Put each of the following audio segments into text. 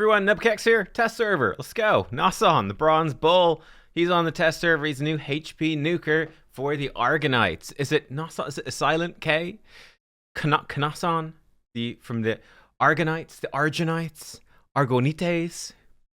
everyone, nubkeks here, test server, let's go. Knosson, the Bronze Bull, he's on the test server, he's a new HP nuker for the Argonites. Is it Knosson, is it a silent K? Knosson, from the Argonites, the Argonites, Argonites,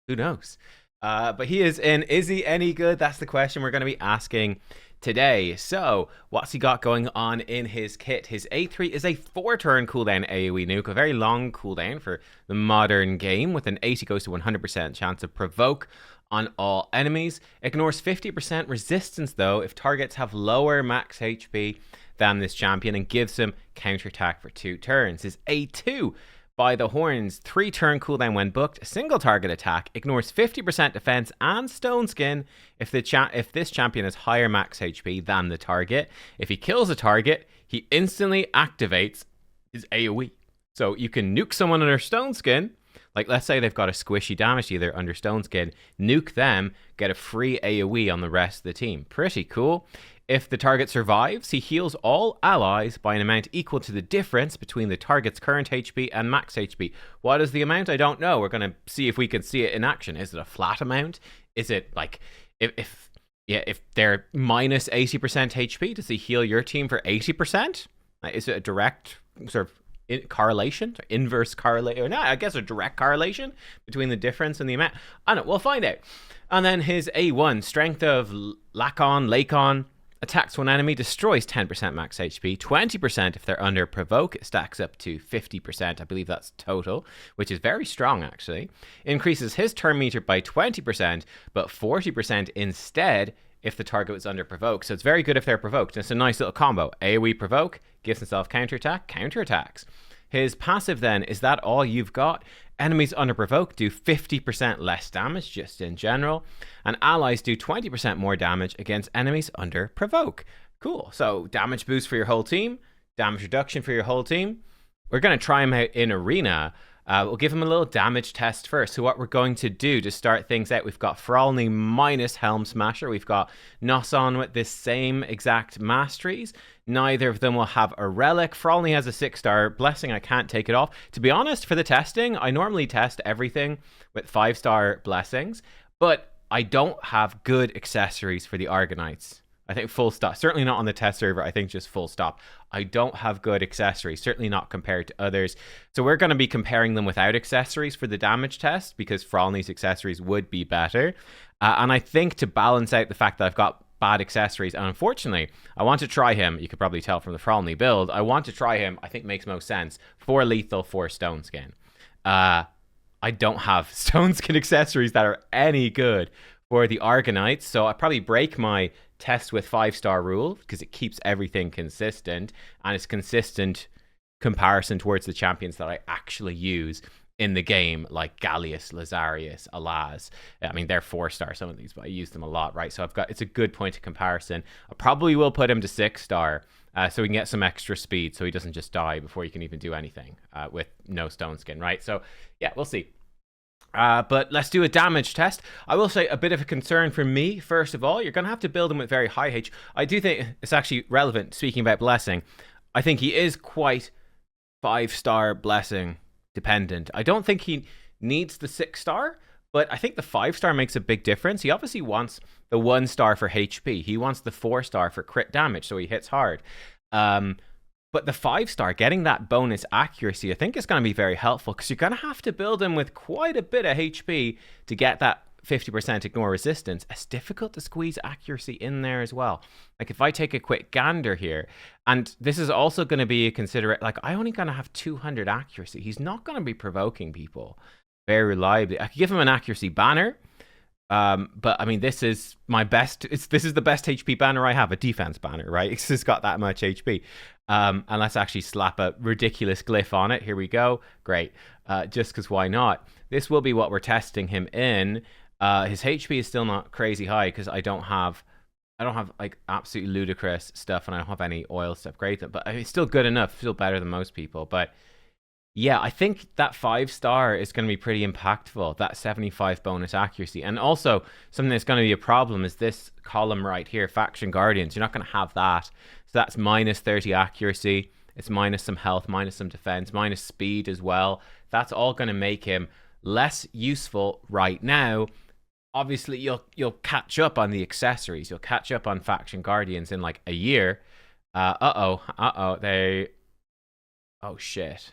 who knows? But he is in, is he any good? That's the question we're going to be asking today. So, what's he got going on in his kit? His A3 is a 4-turn cooldown AoE nuke, a very long cooldown for the modern game, with an 80 goes to 100% chance of provoke on all enemies. Ignores 50% resistance though if targets have lower max HP than this champion, and gives him counterattack for 2 turns. His A2 by the horns, 3-turn cooldown when booked, a single target attack, ignores 50% defense and stone skin if this champion has higher max HP than the target. If he kills a target, he instantly activates his AoE. So you can nuke someone under stone skin, like let's say they've got a squishy damage either under stone skin, nuke them, get a free AoE on the rest of the team. Pretty cool. If the target survives, he heals all allies by an amount equal to the difference between the target's current HP and max HP. What is the amount? I don't know. We're going to see if we can see it in action. Is it a flat amount? Is it like, if they're minus 80% HP, does he heal your team for 80%? Is it a direct sort of correlation, inverse correlation, or not? I guess a direct correlation between the difference and the amount. I don't know. We'll find out. And then his A1, strength of Lakon, attacks one enemy, destroys 10% max HP, 20% if they're under provoke, it stacks up to 50%, I believe that's total, which is very strong actually. Increases his turn meter by 20%, but 40% instead if the target was under provoke. So it's very good if they're provoked. It's a nice little combo. AoE provoke, gives himself counterattack, counterattacks. His passive then, is that all you've got? Enemies under provoke do 50% less damage just in general, and allies do 20% more damage against enemies under provoke. Cool. So damage boost for your whole team, damage reduction for your whole team. We're going to try him out in arena. We'll give him a little damage test first. So what we're going to do to start things out, we've got Frolny minus Helm Smasher. We've got Knosson with this same exact masteries. Neither of them will have a relic. Frolny has a 6-star blessing. I can't take it off. To be honest, for the testing, I normally test everything with 5-star blessings, but I don't have good accessories for the Argonites. I think full stop. Certainly not on the test server. I think just full stop. I don't have good accessories, certainly not compared to others. So we're going to be comparing them without accessories for the damage test, because Frolny's accessories would be better. And I think to balance out the fact that I've got bad accessories, and unfortunately, I want to try him, you could probably tell from the Frolny build, I want to try him, I think makes most sense, 4 lethal, 4 stone skin. I don't have stone skin accessories that are any good for the Argonites, so I probably break my test with 5-star rule because it keeps everything consistent, and it's consistent comparison towards the champions that I actually use in the game, like Gallius, Lazarius, Alaz. I mean, they're 4-star, some of these, but I use them a lot, right? So it's a good point of comparison. I probably will put him to 6-star so we can get some extra speed so he doesn't just die before you can even do anything with no stone skin, right? So yeah, we'll see. But let's do a damage test. I will say a bit of a concern for me, first of all, you're going to have to build him with very high H. I do think it's actually relevant, speaking about blessing. I think he is quite 5-star blessing dependent. I don't think he needs the 6-star, but I think the 5-star makes a big difference. He obviously wants the 1-star for HP. He wants the 4-star for crit damage, so he hits hard. But the 5-star, getting that bonus accuracy, I think is going to be very helpful, because you're going to have to build him with quite a bit of HP to get that 50% ignore resistance. It's difficult to squeeze accuracy in there as well. Like if I take a quick gander here, and this is also going to be a considerate, like I only going to have 200 accuracy. He's not going to be provoking people very reliably. I could give him an accuracy banner. But I mean, this is my best. This is the best HP banner I have, a defense banner, right? It's just got that much HP. And let's actually slap a ridiculous glyph on it. Here we go. Great. Just because why not? This will be what we're testing him in. His HP is still not crazy high because I don't have like absolutely ludicrous stuff, and I don't have any oil stuff. Great, but it's still good enough. Still better than most people, but. Yeah, I think that 5-star is going to be pretty impactful, that 75 bonus accuracy. And also, something that's going to be a problem is this column right here, Faction Guardians. You're not going to have that. So that's minus 30 accuracy. It's minus some health, minus some defense, minus speed as well. That's all going to make him less useful right now. Obviously, you'll catch up on the accessories. You'll catch up on Faction Guardians in like a year. Oh shit.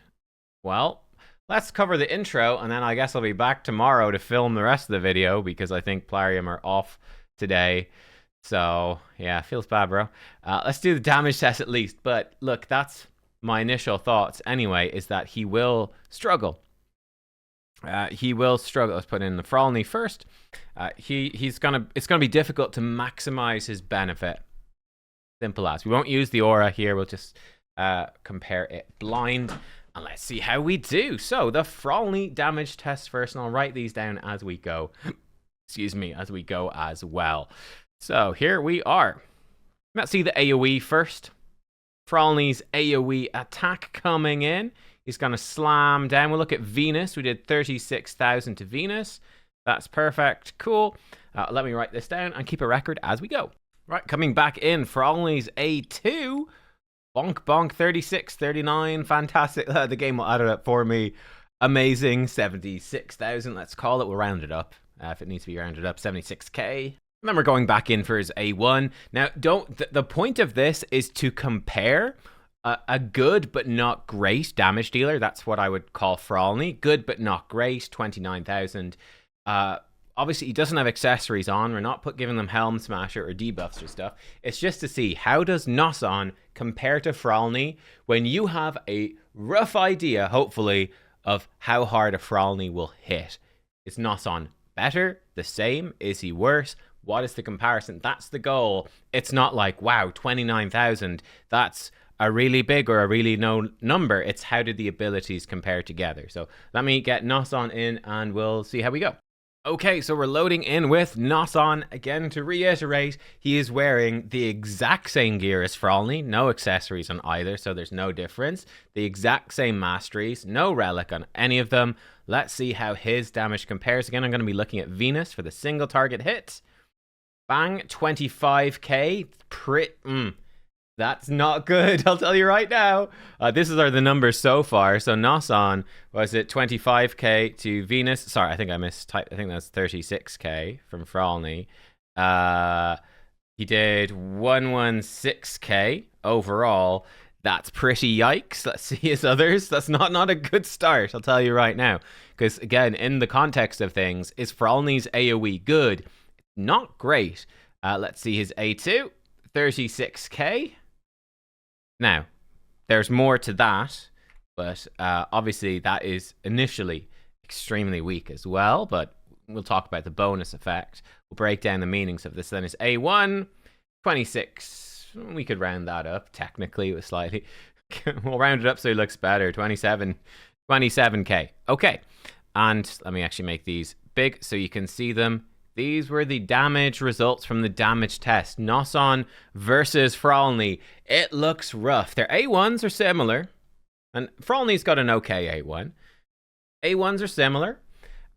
Well, let's cover the intro, and then I guess I'll be back tomorrow to film the rest of the video because I think Plarium are off today. So yeah, feels bad, bro. Let's do the damage test at least. But look, that's my initial thoughts anyway, is that he will struggle. He will struggle. Let's put in the Frolny first. It's gonna be difficult to maximize his benefit. Simple as. We won't use the aura here. We'll just compare it blind, and let's see how we do. So the Frolny damage test first, and I'll write these down as we go. Excuse me, as we go as well. So here we are. Let's see the AoE first. Frolny's AoE attack coming in. He's going to slam down. We'll look at Venus. We did 36,000 to Venus. That's perfect. Cool. Let me write this down and keep a record as we go. Right, coming back in. Frolny's A2. Bonk, bonk, 36, 39. Fantastic. The game will add it up for me. Amazing. 76,000. Let's call it. We'll round it up. If it needs to be rounded up, 76k. And then we're going back in for his A1. Now, the point of this is to compare a good but not great damage dealer. That's what I would call Frolny. Good but not great, 29,000. Obviously, he doesn't have accessories on. We're not giving them Helm Smasher or debuffs or stuff. It's just to see, how does Knosson compare to Frolny when you have a rough idea, hopefully, of how hard a Frolny will hit. Is Knosson better? The same? Is he worse? What is the comparison? That's the goal. It's not like, wow, 29,000. That's a really big or a really low number. It's how did the abilities compare together. So let me get Knosson in and we'll see how we go. Okay, so we're loading in with Knosson. Again, to reiterate, he is wearing the exact same gear as Frolny. No accessories on either, so there's no difference. The exact same masteries. No relic on any of them. Let's see how his damage compares. Again, I'm going to be looking at Venus for the single target hit. Bang, 25k. That's not good, I'll tell you right now. This are the numbers so far. So Knosson was it 25k to Venus. Sorry, I think I mistyped. I think that's 36k from Frolny. He did 116k overall. That's pretty yikes. Let's see his others. That's not a good start, I'll tell you right now. Because again, in the context of things, is Frolny's AoE good? Not great. Let's see his A2. 36k. Now, there's more to that, but obviously that is initially extremely weak as well, but we'll talk about the bonus effect. We'll break down the meanings of this. Then it's A1, 26. We could round that up. Technically, it was slightly. We'll round it up so it looks better. 27k. Okay, and let me actually make these big so you can see them. These were the damage results from the damage test. Knosson versus Frolny. It looks rough. Their A1s are similar. And Frolny's got an okay A1. A1s are similar.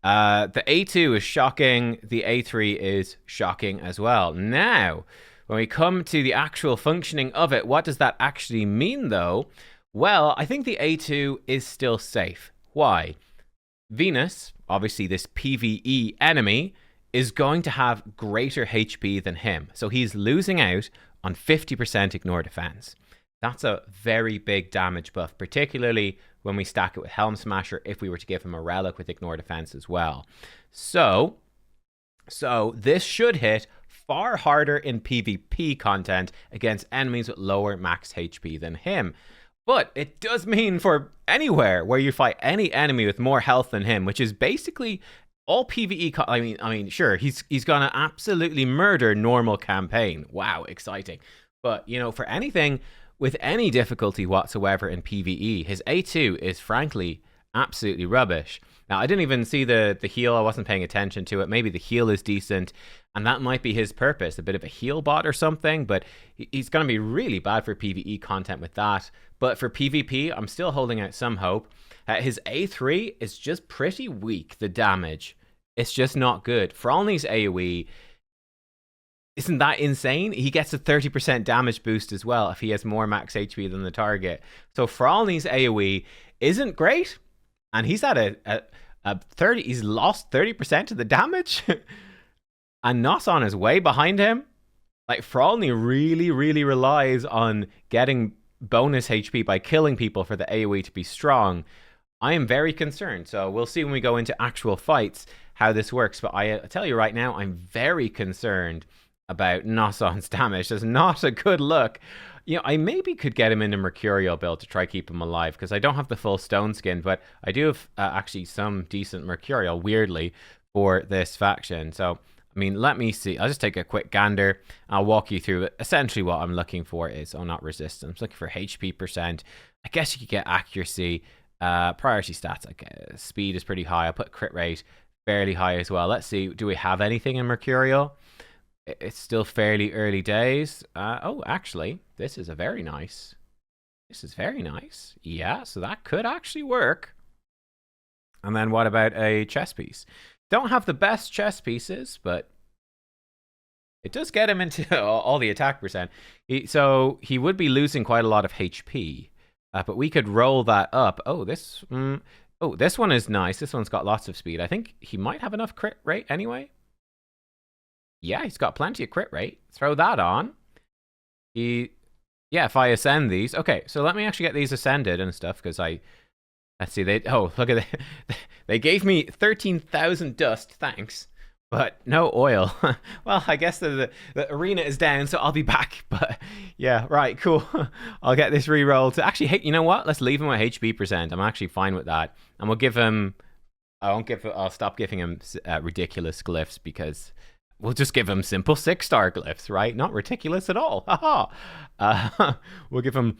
The A2 is shocking. The A3 is shocking as well. Now, when we come to the actual functioning of it, what does that actually mean, though? Well, I think the A2 is still safe. Why? Venus, obviously this PvE enemy, is going to have greater HP than him. So he's losing out on 50% ignore defense. That's a very big damage buff, particularly when we stack it with Helm Smasher if we were to give him a relic with ignore defense as well. So this should hit far harder in PvP content against enemies with lower max HP than him. But it does mean for anywhere where you fight any enemy with more health than him, which is basically all PvE, I mean, sure, he's gonna absolutely murder normal campaign. Wow, exciting. But, you know, for anything with any difficulty whatsoever in PvE, his A2 is frankly absolutely rubbish. Now, I didn't even see the heal. I wasn't paying attention to it. Maybe the heal is decent, and that might be his purpose, a bit of a heal bot or something, but he's going to be really bad for PvE content with that. But for PvP, I'm still holding out some hope. His A3 is just pretty weak, the damage. It's just not good. Frolny's AoE, isn't that insane? He gets a 30% damage boost as well if he has more max HP than the target. So Frolny's AoE isn't great, and he's at a He's lost 30% of the damage. And Knosson is way behind him. Like, Frolny really, really relies on getting bonus HP by killing people for the AoE to be strong. I am very concerned. So we'll see when we go into actual fights how this works. But I tell you right now, I'm very concerned about Knosson's damage. That's not a good look. You know, I maybe could get him into Mercurial build to try keep him alive, because I don't have the full stone skin, but I do have actually some decent Mercurial, weirdly, for this faction. So, I mean, let me see. I'll just take a quick gander. I'll walk you through it. Essentially, what I'm looking for is, not resistance. I'm looking for HP percent. I guess you could get accuracy. Priority stats, like speed is pretty high. I'll put crit rate fairly high as well. Let's see. Do we have anything in Mercurial? It's still fairly early days. Oh, actually, this is very nice. This is very nice. Yeah, so that could actually work. And then what about a chess piece? Don't have the best chess pieces, but it does get him into all the attack percent. So he would be losing quite a lot of HP. But we could roll that up. Oh, this one is nice. This one's got lots of speed. I think he might have enough crit rate anyway. Yeah, he's got plenty of crit rate. Throw that on. Yeah, if I ascend these. Okay, so let me actually get these ascended and stuff, because let's see, look at that. They gave me 13,000 dust, thanks, but no oil. Well, I guess the arena is down, so I'll be back. But yeah, right, cool. I'll get this re-rolled. Actually, hey, you know what? Let's leave him at HP percent. I'm actually fine with that. And we'll give him, I'll stop giving him ridiculous glyphs, because we'll just give him simple 6-star glyphs, right? Not ridiculous at all. Haha. We'll give him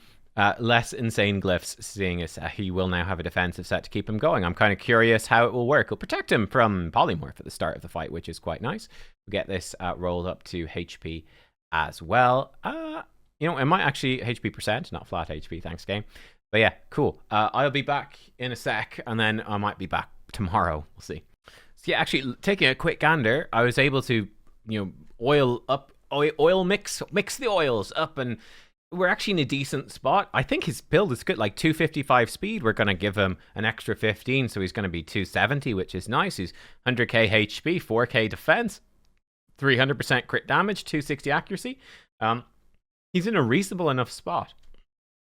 less insane glyphs, seeing as he will now have a defensive set to keep him going. I'm kind of curious how it will work. It'll protect him from polymorph at the start of the fight, which is quite nice. We'll get this rolled up to HP as well. You know, it might actually HP percent, not flat HP. Thanks, game. But yeah, cool. I'll be back in a sec, and then I might be back tomorrow. We'll see. So yeah, actually, taking a quick gander, I was able to, oil mix the oils up, and we're actually in a decent spot. I think his build is good, like 255 speed. We're going to give him an extra 15, so he's going to be 270, which is nice. He's 100k HP, 4k defense, 300% crit damage, 260 accuracy. He's in a reasonable enough spot,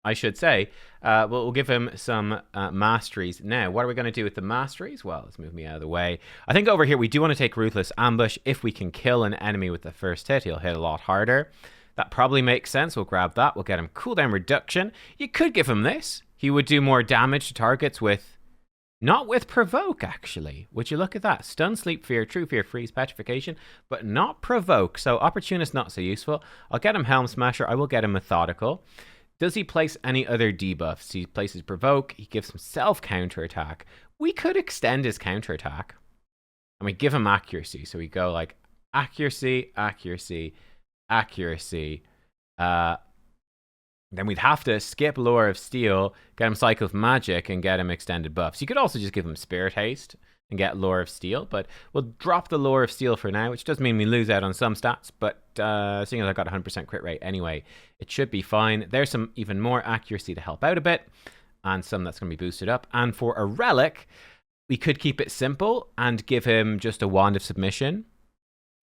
I should say. We'll give him some masteries. Now, what are we going to do with the masteries? Well, let's move me out of the way. I think over here we do want to take Ruthless Ambush. If we can kill an enemy with the first hit, he'll hit a lot harder. That probably makes sense. We'll grab that. We'll get him cooldown reduction. You could give him this. He would do more damage to targets with... Not with Provoke, actually. Would you look at that? Stun, Sleep, Fear, True Fear, Freeze, Petrification, but not Provoke. So Opportunist, not so useful. I'll get him Helm Smasher. I will get him Methodical. Does he place any other debuffs? He places Provoke. He gives himself counterattack. We could extend his counterattack. And we give him Accuracy. So we go like Accuracy, Accuracy, Accuracy. Then we'd have to skip Lore of Steel, get him Cycle of Magic, and get him extended buffs. You could also just give him Spirit Haste and get Lore of Steel, but we'll drop the Lore of Steel for now, which does mean we lose out on some stats, but seeing as I got 100% crit rate anyway, it should be fine. There's some even more accuracy to help out a bit, and some that's going to be boosted up. And for a Relic, we could keep it simple and give him just a Wand of Submission.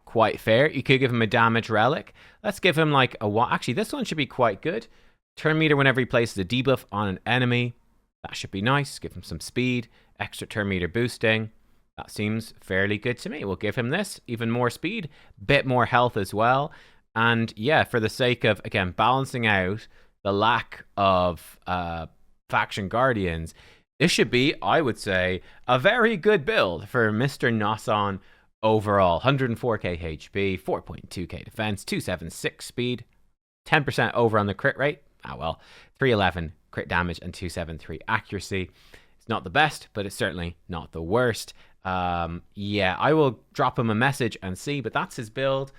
Quite fair. You could give him a Damage Relic. Let's give him like a wand. Actually, this one should be quite good. Turn meter whenever he places a debuff on an enemy. That should be nice. Give him some speed. Extra turn meter boosting. That seems fairly good to me. We'll give him this. Even more speed. Bit more health as well. And yeah, for the sake of, again, balancing out the lack of faction guardians, this should be, I would say, a very good build for Mr. Knosson overall. 104k HP, 4.2k defense, 276 speed, 10% over on the crit rate. Ah, well, 311 crit damage and 273 accuracy. It's not the best, but it's certainly not the worst. Yeah, I will drop him a message and see, but that's his build.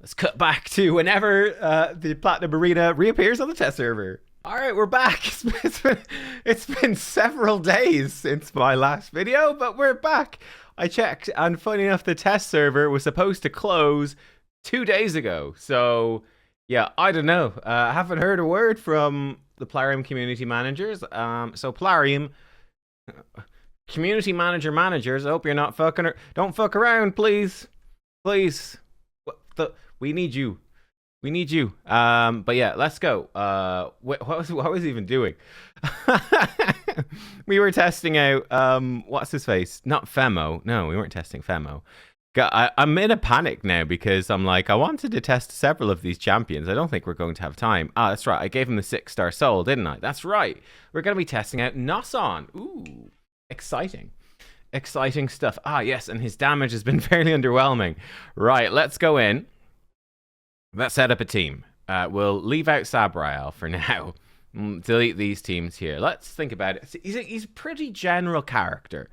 Let's cut back to whenever the Platinum Arena reappears on the test server. All right, we're back. It's been several days since my last video, but we're back. I checked, and funny enough, the test server was supposed to close 2 days ago. So... yeah, I don't know. I haven't heard a word from the Plarium community managers. So Plarium, Community managers, I hope you're not fucking. Don't fuck around, please. Please. We need you. We need you. But yeah, let's go. What was he even doing? We were testing out what's his face? Not Femo. No, we weren't testing Femo. I'm in a panic now because I'm like, I wanted to test several of these champions. I don't think we're going to have time. Ah, that's right. I gave him the 6-star soul, didn't I? That's right. We're going to be testing out Knosson. Ooh, exciting. Exciting stuff. Ah, yes, and his damage has been fairly underwhelming. Right, let's go in. Let's set up a team. We'll leave out Sabriel for now. Delete these teams here. Let's think about it. He's a pretty general character.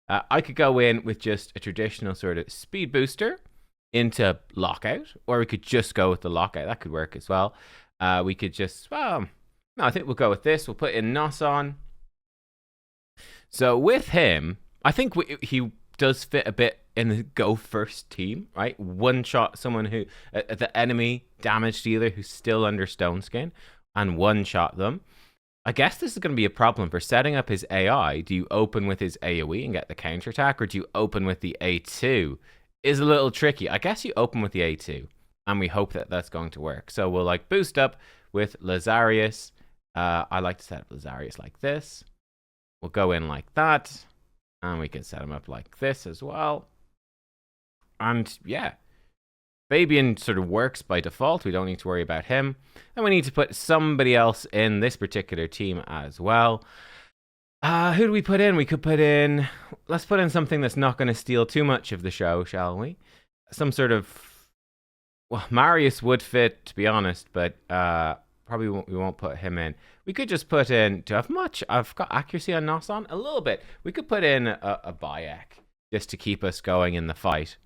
I could go in with just a traditional sort of speed booster into lockout, or we could just go with the lockout. That could work as well. We could just, no, I think we'll go with this. We'll put in Knosson. So with him, I think he does fit a bit in the go first team, right? One shot someone who, the enemy damage dealer who's still under stone skin, and one shot them. I guess this is going to be a problem for setting up his AI. Do you open with his AoE and get the counterattack, or do you open with the A2? Is a little tricky. I guess you open with the A2, and we hope that that's going to work. So we'll like boost up with Lazarius. I like to set up Lazarius like this. We'll go in like that, and we can set him up like this as well. And yeah, Fabian sort of works by default. We don't need to worry about him. And we need to put somebody else in this particular team as well. Who do we put in? We could put in... Let's put in something that's not going to steal too much of the show, shall we? Some sort of... Well, Marius would fit, to be honest, but probably we won't put him in. We could just put in... Do I have much? I've got accuracy on Knosson? A little bit. We could put in a Bayek just to keep us going in the fight.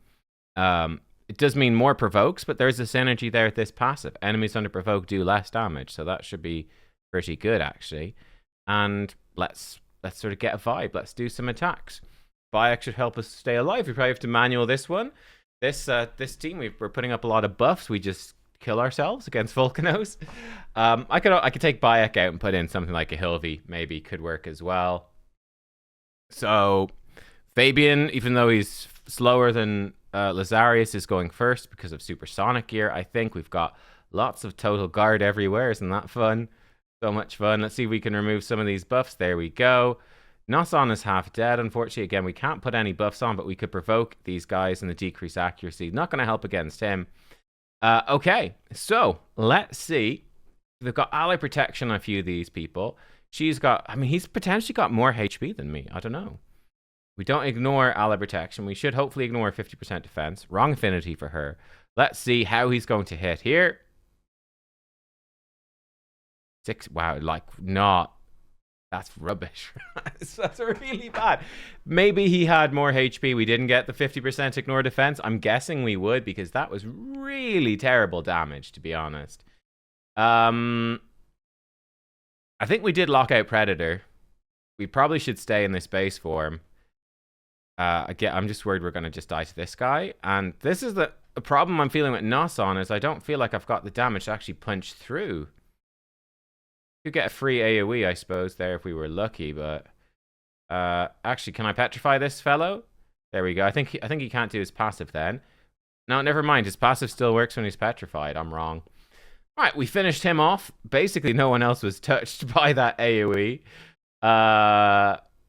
It does mean more provokes, but there's a synergy there with this passive. Enemies under provoke do less damage, so that should be pretty good, actually. And let's sort of get a vibe. Let's do some attacks. Bayek should help us stay alive. We probably have to manual this one. This team, we're putting up a lot of buffs. We just kill ourselves against Volcanos. I could take Bayek out and put in something like a Hilvi. Maybe could work as well. So Fabian, even though he's slower than Lazarius, is going first because of supersonic gear. I think we've got lots of total guard everywhere. Isn't that fun? So much fun. Let's see if we can remove some of these buffs. There we go. Knosson is half dead. Unfortunately, again, we can't put any buffs on, but we could provoke these guys and the decrease accuracy. Not going to help against him. Okay, so let's see. They've got ally protection on a few of these people. She's got, I mean, he's potentially got more HP than me. I don't know. We don't ignore ally protection. We should hopefully ignore 50% defense. Wrong affinity for her. Let's see how he's going to hit here. 6. Wow, like not. That's rubbish. That's really bad. Maybe he had more HP. We didn't get the 50% ignore defense. I'm guessing we would because that was really terrible damage, to be honest. I think we did lock out Predator. We probably should stay in this base form. Again, I'm just worried we're going to just die to this guy. And this is the problem I'm feeling with Knosson is I don't feel like I've got the damage to actually punch through. Could get a free AoE, I suppose, there if we were lucky, but... actually, can I petrify this fellow? There we go. I think he can't do his passive then. No, never mind. His passive still works when he's petrified. I'm wrong. All right, we finished him off. Basically, no one else was touched by that AoE.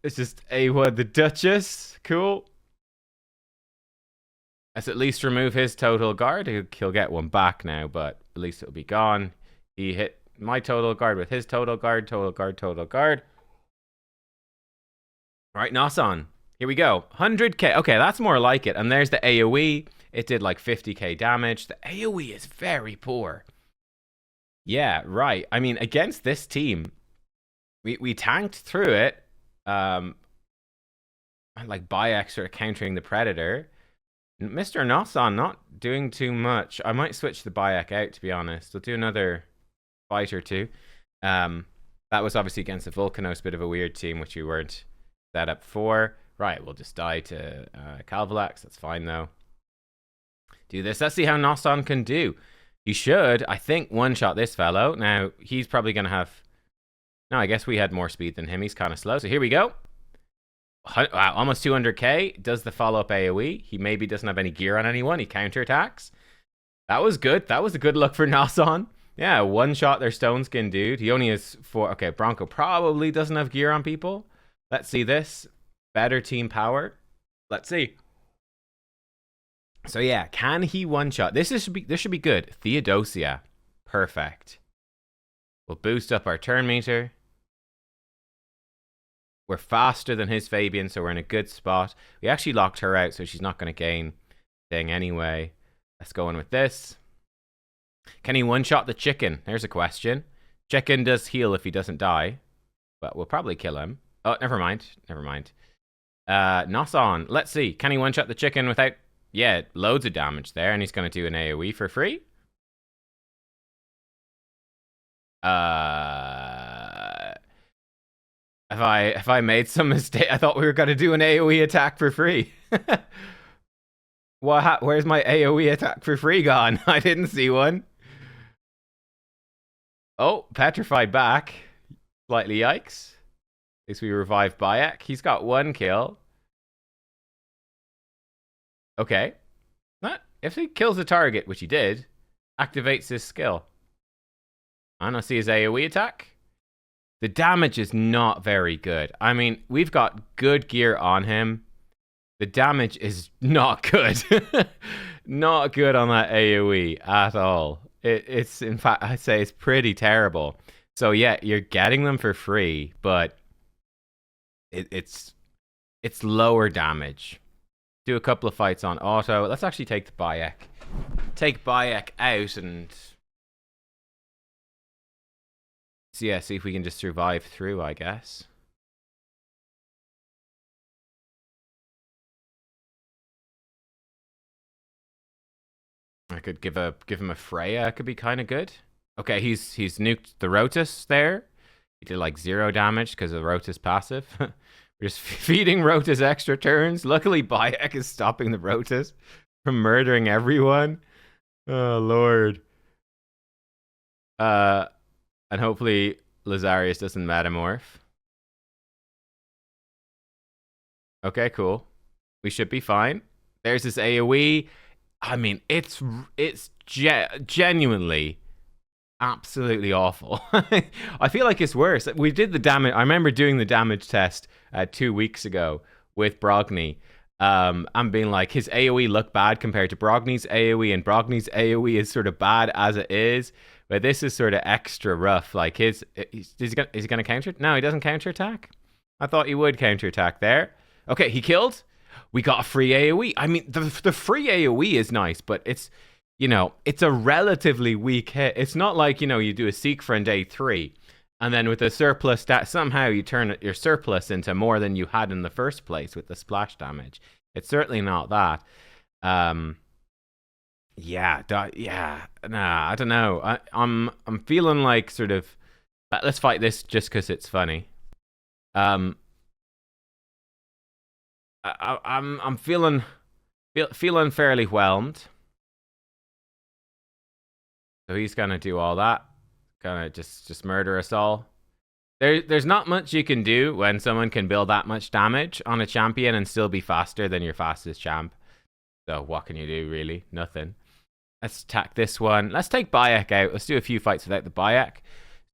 It's just A1 the Duchess. Cool. Let's at least remove his total guard. He'll get one back now, but at least it'll be gone. He hit my total guard with his total guard, total guard, total guard. All right, Knosson. Here we go. 100k. Okay, that's more like it. And there's the AoE. It did like 50k damage. The AoE is very poor. Yeah, right. I mean, against this team, we tanked through it. Like Bayek sort of countering the Predator. Mr. Knosson not doing too much. I might switch the Bayek out, to be honest. We'll do another fight or two. That was obviously against the Volcanos, bit of a weird team, which we weren't set up for. Right, we'll just die to Calvalax. That's fine, though. Do this. Let's see how Knosson can do. He should, I think, one-shot this fellow. Now, he's probably going to have... No, I guess we had more speed than him. He's kind of slow. So here we go. Wow, almost 200k. Does the follow-up AoE. He maybe doesn't have any gear on anyone. He counterattacks. That was good. That was a good look for Knosson. Yeah, one-shot their stone skin dude. He only has 4. Okay, Bronco probably doesn't have gear on people. Let's see this. Better team power. Let's see. So yeah, can he one-shot? This should be good. Theodosia. Perfect. We'll boost up our turn meter. We're faster than his Fabian, so we're in a good spot. We actually locked her out, so she's not going to gain thing anyway. Let's go in with this. Can he one-shot the chicken? There's a question. Chicken does heal if he doesn't die, but we'll probably kill him. Oh, never mind. Never mind. Knosson. Let's see. Can he one-shot the chicken without... Yeah, loads of damage there, and he's going to do an AoE for free. Have I made some mistake? I thought we were going to do an AoE attack for free. Where's my AoE attack for free gone? I didn't see one. Oh, petrified back. Slightly yikes. At least we revived Bayek. He's got 1 kill. Okay. If he kills the target, which he did, activates his skill. I don't see his AoE attack. The damage is not very good. I mean, we've got good gear on him. The damage is not good. Not good on that AoE at all. It's, in fact, I'd say it's pretty terrible. So yeah, you're getting them for free, but it's lower damage. Do a couple of fights on auto. Let's actually take the Bayek. Take Bayek out and... So yeah, see if we can just survive through, I guess. I could give him a Freya. Could be kind of good. Okay, he's nuked the Rotus there. He did like 0 damage because of the Rotus passive. We're just feeding Rotus extra turns. Luckily, Bayek is stopping the Rotus from murdering everyone. Oh lord. And hopefully Lazarius doesn't metamorph. Okay, cool. We should be fine. There's this AoE. I mean, it's genuinely absolutely awful. I feel like it's worse. We did the damage. I remember doing the damage test 2 weeks ago with Brogni. And being like, his AoE looked bad compared to Brogni's AoE, and Brogni's AoE is sort of bad as it is. But this is sort of extra rough. Like is he gonna counter? No, he doesn't counterattack. I thought he would counterattack there. Okay, he killed. We got a free AoE. I mean, the free AoE is nice, but it's, you know, it's a relatively weak hit. It's not like, you know, you do a Seek Friend A3, and then with a surplus stat, somehow you turn your surplus into more than you had in the first place with the splash damage. It's certainly not that. Yeah, nah, I don't know. I'm feeling like sort of, let's fight this just because it's funny. I'm feeling fairly whelmed. So he's gonna do all that. Gonna just murder us all. There's not much you can do when someone can build that much damage on a champion and still be faster than your fastest champ. So what can you do, really? Nothing. Let's attack this one. Let's take Bayek out. Let's do a few fights without the Bayek.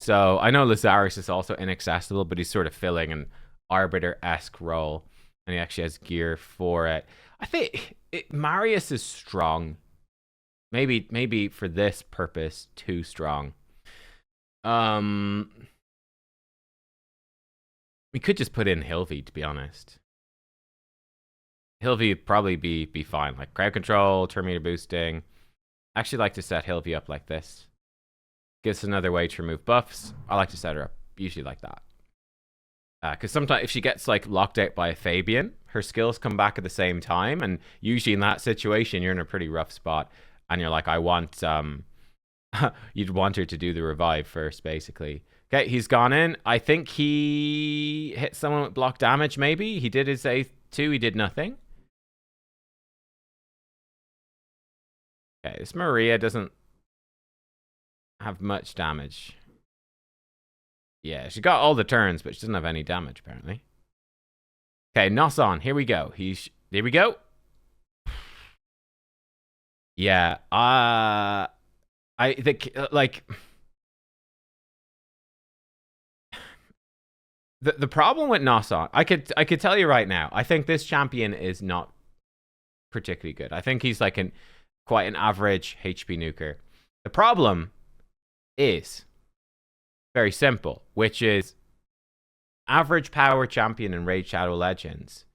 So I know Lazarius is also inaccessible, but he's sort of filling an Arbiter-esque role. And he actually has gear for it. I think Marius is strong. Maybe for this purpose, too strong. We could just put in Hilvi, to be honest. Hilvi would probably be fine. Like crowd control, turn meter boosting. I actually like to set Hilvi up like this. Gives us another way to remove buffs. I like to set her up usually like that. Because sometimes if she gets like locked out by a Fabian, her skills come back at the same time. And usually in that situation, you're in a pretty rough spot. And you're like, I want... you'd want her to do the revive first, basically. Okay, he's gone in. I think he hit someone with block damage, maybe. He did his A2, he did nothing. Okay, this Maria doesn't have much damage. Yeah, she got all the turns, but she doesn't have any damage, apparently. Okay, Knosson, here we go. Here we go. Yeah, I think like the problem with Knosson, I could tell you right now, I think this champion is not particularly good. I think he's like quite an average HP nuker. The problem is very simple, which is average power champion in Raid Shadow Legends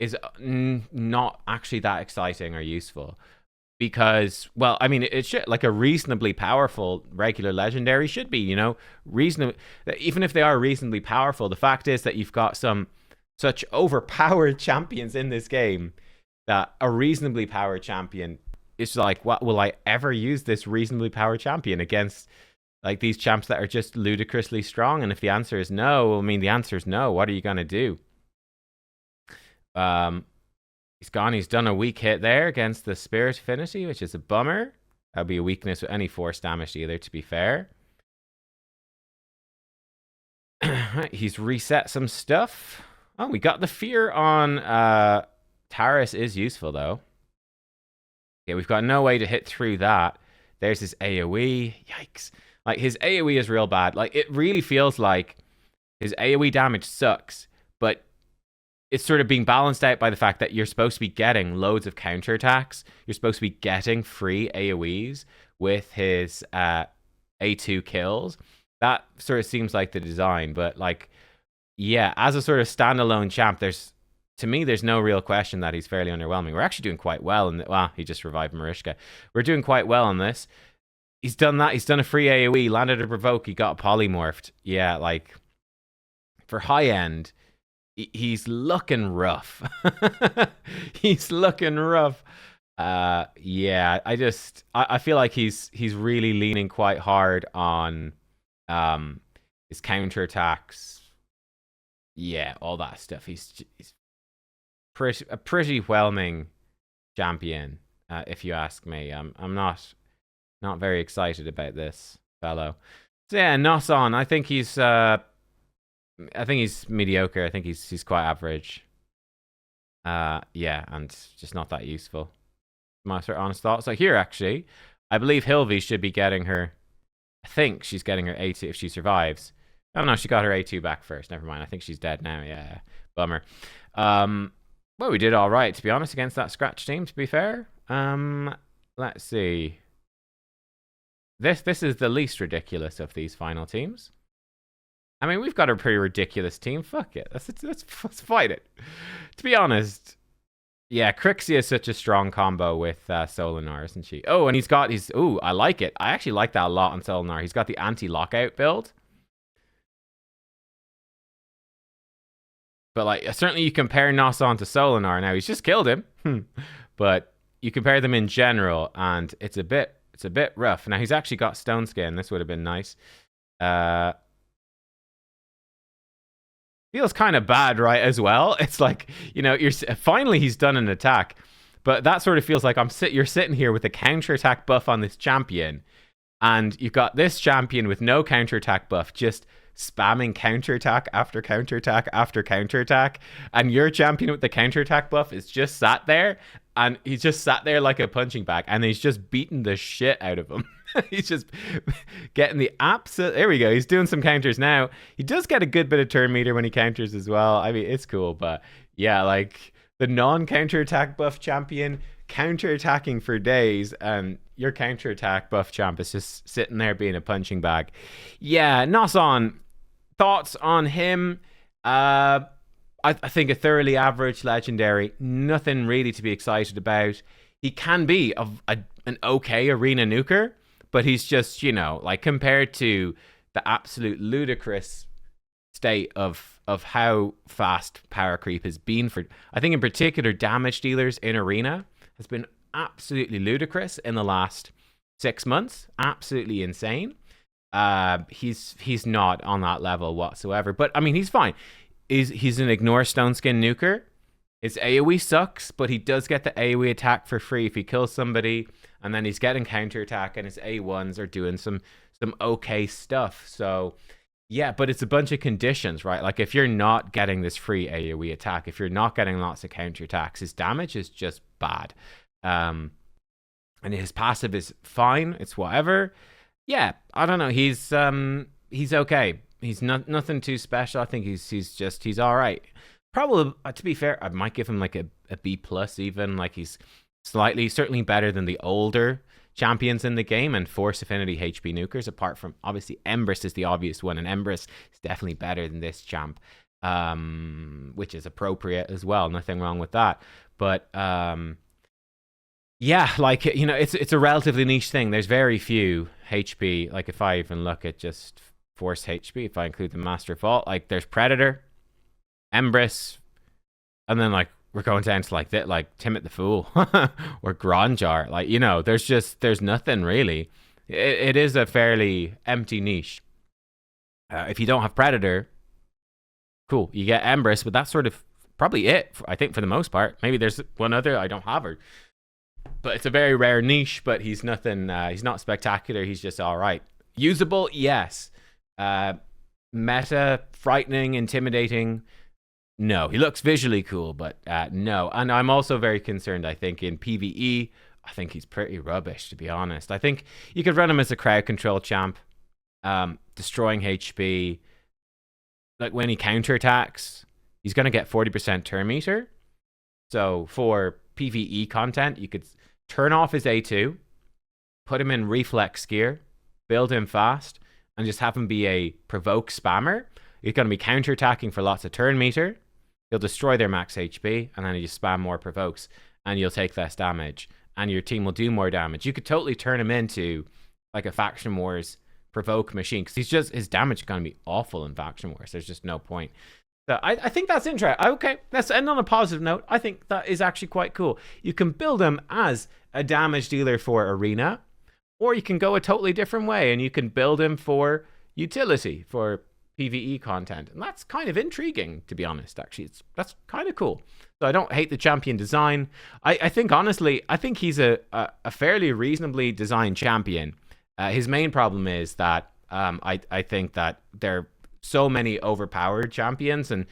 is not actually that exciting or useful. Because, well, I mean, it should, like a reasonably powerful regular legendary should be, you know, reasonable. Even if they are reasonably powerful, the fact is that you've got such overpowered champions in this game that a reasonably powered champion is like, what will I ever use this reasonably powered champion against like these champs that are just ludicrously strong? And if the answer is no, I mean, the answer is no. What are you going to do? He's gone. He's done a weak hit there against the Spirit Affinity, which is a bummer. That would be a weakness with any force damage either, to be fair. He's reset some stuff. Oh, we got the fear on Taris is useful, though. Yeah, we've got no way to hit through that. There's his AoE. Yikes. Like, his AoE is real bad. Like, it really feels like his AoE damage sucks, but it's sort of being balanced out by the fact that you're supposed to be getting loads of counterattacks. You're supposed to be getting free AoEs with his A2 kills. That sort of seems like the design. But, like, yeah, as a sort of standalone champ, to me, there's no real question that he's fairly underwhelming. We're actually doing quite well. Well, he just revived Marishka. We're doing quite well on this. He's done that. He's done a free AoE, landed a provoke. He got polymorphed. Yeah, like, for high end, he's looking rough. He's looking rough. Yeah, I feel like he's really leaning quite hard on his counterattacks. Yeah, all that stuff. He's a pretty whelming champion, if you ask me. I'm not very excited about this fellow. So yeah, Knosson, I think he's mediocre. I think he's quite average. Yeah, and just not that useful. My sort of honest thoughts. So here, actually, I believe Hilvi should be getting her. I think she's getting her A2 if she survives. Oh no, she got her A2 back first. Never mind. I think she's dead now. Yeah, bummer. Well, we did all right, to be honest, against that scratch team. To be fair, let's see. This is the least ridiculous of these final teams. I mean, we've got a pretty ridiculous team. Fuck it. Let's fight it. To be honest, yeah, Crixia is such a strong combo with Solinar, isn't she? Oh, and ooh, I like it. I actually like that a lot on Solinar. He's got the anti-lockout build. But like, certainly you compare Knosson to Solinar. Now, he's just killed him. But you compare them in general, and it's a bit rough. Now, he's actually got Stone Skin. This would have been nice. Feels kind of bad, right, as well. It's like, you know, finally he's done an attack. But that sort of feels like you're sitting here with a counterattack buff on this champion. And you've got this champion with no counterattack buff, just spamming counterattack after counterattack after counterattack. And your champion with the counterattack buff is just sat there. And he's just sat there like a punching bag. And he's just beating the shit out of him. He's just getting the absolute... There we go. He's doing some counters now. He does get a good bit of turn meter when he counters as well. I mean, it's cool. But yeah, like the non-counterattack buff champion counterattacking for days, and your counterattack buff champ is just sitting there being a punching bag. Yeah, Knosson, thoughts on him? I think a thoroughly average legendary. Nothing really to be excited about. He can be an okay arena nuker, but he's just, you know, like compared to the absolute ludicrous state of how fast power creep has been for, I think in particular, damage dealers in arena has been absolutely ludicrous in the last 6 months. Absolutely insane. He's not on that level whatsoever, but I mean, he's fine. He's an ignore stone skin nuker. His AoE sucks, but he does get the AoE attack for free if he kills somebody, and then he's getting counterattack, and his A1s are doing some okay stuff. So Yeah, but it's a bunch of conditions, right? Like if you're not getting this free AoE attack, if you're not getting lots of counter attacks, his damage is just bad. Um, and his passive is fine. It's whatever. Yeah, I don't know. He's okay. He's nothing too special. I think he's all right. Probably to be fair, I might give him like a B plus even. Like he's certainly better than the older champions in the game and Force Affinity HP nukers, apart from obviously Empress is the obvious one, and Empress is definitely better than this champ, which is appropriate as well. Nothing wrong with that. But yeah, like, you know, it's a relatively niche thing. There's very few HP. Like if I even look at just Force HP, if I include the Master Vault, like there's Predator, Empress, and then like we're going down to like that, like Timid the Fool or Gronjar. Like, you know, there's nothing really. It is a fairly empty niche. If you don't have Predator, cool, you get Empress, but that's sort of probably it, I think, for the most part. Maybe there's one other I don't have her, but it's a very rare niche. But he's nothing. He's not spectacular. He's just all right. Usable, yes. Meta, frightening, intimidating. No, he looks visually cool, but no. And I'm also very concerned, I think, in PvE, I think he's pretty rubbish, to be honest. I think you could run him as a crowd control champ, destroying HP. Like when he counterattacks, he's going to get 40% turn meter. So for PvE content, you could turn off his A2, put him in reflex gear, build him fast, and just have him be a provoke spammer. He's going to be counterattacking for lots of turn meter. He'll destroy their max HP, and then you just spam more provokes, and you'll take less damage, and your team will do more damage. You could totally turn him into like a Faction Wars provoke machine, because his damage is going to be awful in Faction Wars. There's just no point. So I think that's interesting. Okay, let's end on a positive note. I think that is actually quite cool. You can build him as a damage dealer for Arena, or you can go a totally different way, and you can build him for utility, for PvE content, and that's kind of intriguing, to be honest. Actually, that's kind of cool. So I don't hate the champion design. I think honestly, I think he's a fairly reasonably designed champion. His main problem is that I think that there are so many overpowered champions, and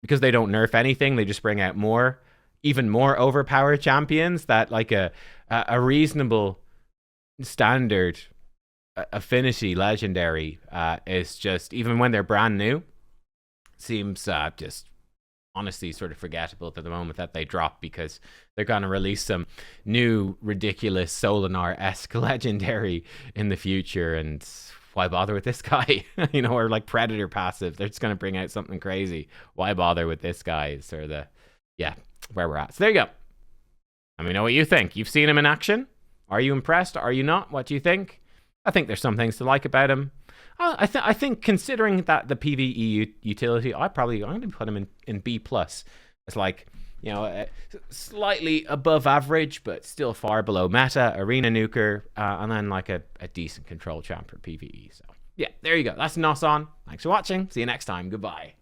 because they don't nerf anything, they just bring out even more overpowered champions, that like a reasonable standard affinity legendary is just, even when they're brand new, seems just honestly sort of forgettable to the moment that they drop, because they're going to release some new ridiculous Solinar-esque legendary in the future, and why bother with this guy? You know, or like Predator passive, they're just going to bring out something crazy. Why bother with this guy? Is sort of where we're at. So there you go. Let me know what you think. You've seen him in action. Are you impressed? Are you not? What do you think? I think there's some things to like about him. I think considering that the PvE utility, I'm going to put him in B plus. It's like, you know, slightly above average, but still far below meta, arena nuker, and then like a decent control champ for PvE. So yeah, there you go. That's Knosson. Thanks for watching. See you next time. Goodbye.